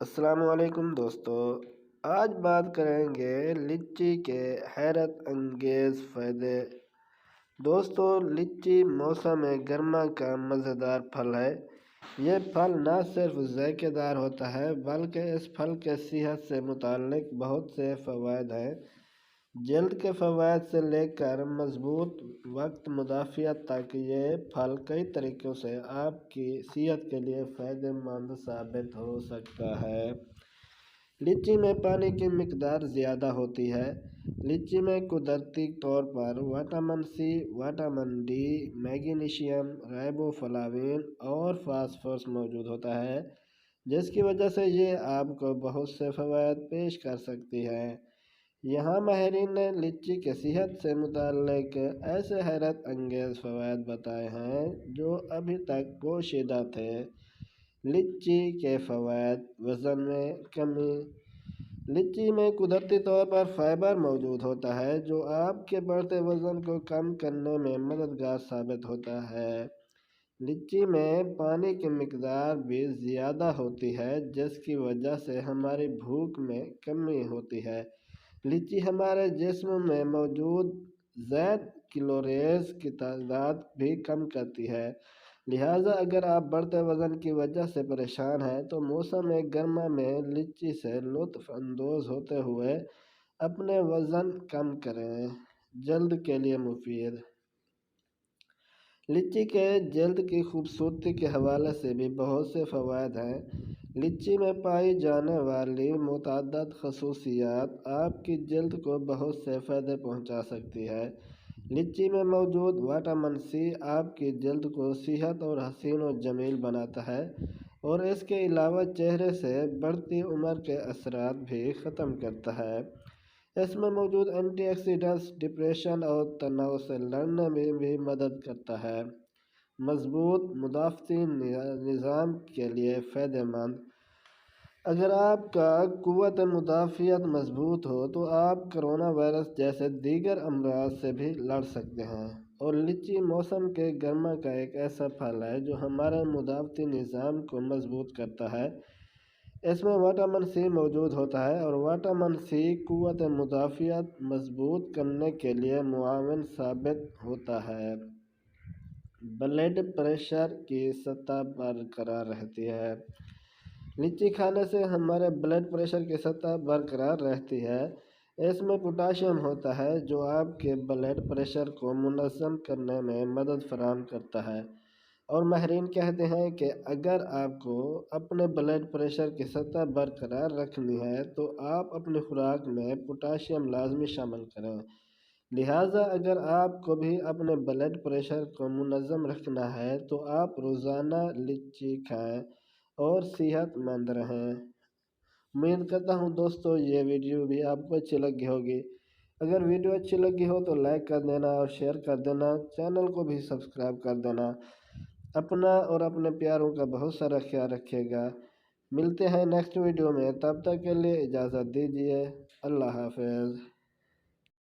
السلام علیکم دوستو، آج بات کریں گے لچی کے حیرت انگیز فائدے۔ دوستو، لچی موسم گرما کا مزیدار پھل ہے۔ یہ پھل نہ صرف ذائقے دار ہوتا ہے بلکہ اس پھل کے صحت سے متعلق بہت سے فوائد ہیں۔ جلد کے فوائد سے لے کر مضبوط وقت مدافعت تک یہ پھل کئی طریقوں سے آپ کی صحت کے لیے فائدہ مند ثابت ہو سکتا ہے۔ لچی میں پانی کی مقدار زیادہ ہوتی ہے۔ لچی میں قدرتی طور پر vitamin C, vitamin D, magnesium, riboflavin اور فاسفورس موجود ہوتا ہے، جس کی وجہ سے یہ آپ کو بہت سے فوائد پیش کر سکتی ہے۔ یہاں ماہرین نے لچی کے صحت سے متعلق ایسے حیرت انگیز فوائد بتائے ہیں جو ابھی تک پوشیدہ تھے۔ لچی کے فوائد: وزن میں کمی۔ لچی میں قدرتی طور پر فائبر موجود ہوتا ہے جو آپ کے بڑھتے وزن کو کم کرنے میں مددگار ثابت ہوتا ہے۔ لچی میں پانی کی مقدار بھی زیادہ ہوتی ہے جس کی وجہ سے ہماری بھوک میں کمی ہوتی ہے۔ لچی ہمارے جسم میں موجود زائد کیلوریز کی تعداد بھی کم کرتی ہے، لہٰذا اگر آپ بڑھتے وزن کی وجہ سے پریشان ہیں تو موسم گرما میں لچی سے لطف اندوز ہوتے ہوئے اپنے وزن کم کریں۔ جلد کے لیے مفید۔ لچی کے جلد کی خوبصورتی کے حوالے سے بھی بہت سے فوائد ہیں۔ لچی میں پائی جانے والی متعدد خصوصیات آپ کی جلد کو بہت سے فائدے پہنچا سکتی ہے۔ لچی میں موجود وٹامن سی آپ کی جلد کو صحت اور حسین و جمیل بناتا ہے اور اس کے علاوہ چہرے سے بڑھتی عمر کے اثرات بھی ختم کرتا ہے۔ اس میں موجود اینٹی آکسیڈنٹس ڈپریشن اور تناؤ سے لڑنے میں بھی مدد کرتا ہے۔ مضبوط مدافعتی نظام کے لیے فائدہ مند۔ اگر آپ کا قوت مدافعت مضبوط ہو تو آپ کرونا وائرس جیسے دیگر امراض سے بھی لڑ سکتے ہیں، اور لچی موسم کے گرما کا ایک ایسا پھل ہے جو ہمارے مدافعتی نظام کو مضبوط کرتا ہے۔ اس میں وٹامن سی موجود ہوتا ہے اور وٹامن سی قوت مدافعت مضبوط کرنے کے لیے معاون ثابت ہوتا ہے۔ بلڈ پریشر کی سطح برقرار رہتی ہے۔ لچی کھانے سے ہمارے بلڈ پریشر کی سطح برقرار رہتی ہے۔ اس میں پوٹاشیم ہوتا ہے جو آپ کے بلڈ پریشر کو منظم کرنے میں مدد فراہم کرتا ہے، اور ماہرین کہتے ہیں کہ اگر آپ کو اپنے بلڈ پریشر کی سطح برقرار رکھنی ہے تو آپ اپنی خوراک میں پوٹاشیم لازمی شامل کریں۔ لہٰذا اگر آپ کو بھی اپنے بلڈ پریشر کو منظم رکھنا ہے تو آپ روزانہ لچی کھائیں اور صحت مند رہیں۔ امید کرتا ہوں دوستو یہ ویڈیو بھی آپ کو اچھی لگی ہوگی۔ اگر ویڈیو اچھی لگی ہو تو لائک کر دینا اور شیئر کر دینا، چینل کو بھی سبسکرائب کر دینا۔ اپنا اور اپنے پیاروں کا بہت سارا خیال رکھیے گا۔ ملتے ہیں نیکسٹ ویڈیو میں، تب تک کے لیے اجازت دیجیے۔ اللہ حافظ۔